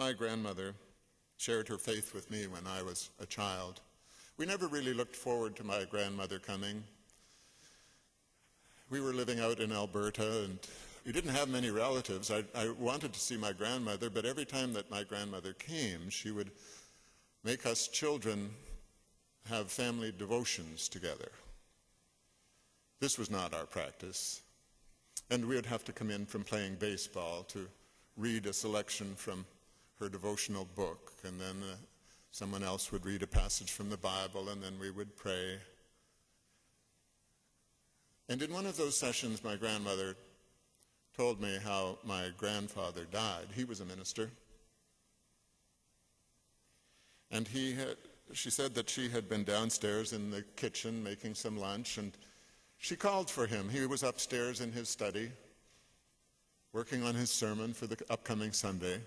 My grandmother shared her faith with me when I was a child. We never really looked forward to my grandmother coming. We were living out in Alberta, and we didn't have many relatives. I wanted to see my grandmother, but every time that my grandmother came, she would make us children have family devotions together. This was not our practice. And we would have to come in from playing baseball to read a selection from her devotional book, and then someone else would read a passage from the Bible, and then we would pray. And in one of those sessions, my grandmother told me how my grandfather died. He was a minister. And she said that she had been downstairs in the kitchen making some lunch, and she called for him. He was upstairs in his study, working on his sermon for the upcoming Sunday.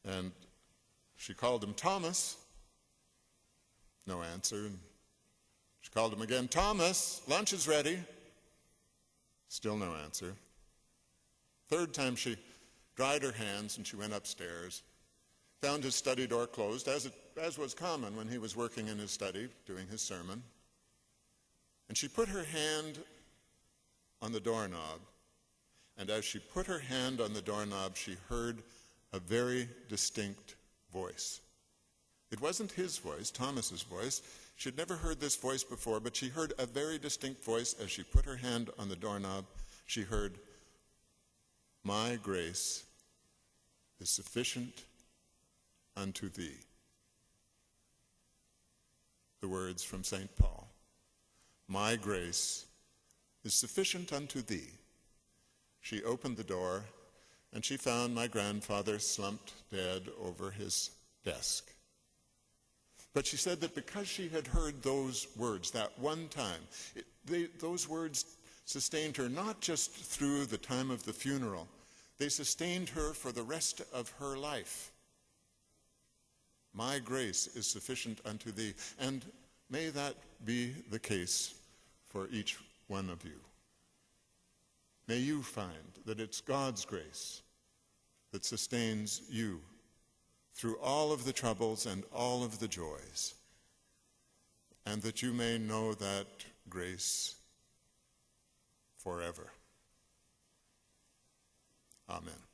And she called him, "Thomas." No answer. And she called him again, "Thomas, lunch is ready." Still no answer. Third time she dried her hands and she went upstairs, found his study door closed, as was common when he was working in his study, doing his sermon. And she put her hand on the doorknob, and as she put her hand on the doorknob, she heard a very distinct voice. It wasn't his voice, Thomas's voice. She'd never heard this voice before, but she heard a very distinct voice as she put her hand on the doorknob. She heard, "My grace is sufficient unto thee." The words from St. Paul. "My grace is sufficient unto thee." She opened the door, and she found my grandfather slumped dead over his desk. But she said that because she had heard those words that one time, those words sustained her not just through the time of the funeral, they sustained her for the rest of her life. My grace is sufficient unto thee. And may that be the case for each one of you. May you find that it's God's grace that sustains you through all of the troubles and all of the joys, and that you may know that grace forever. Amen.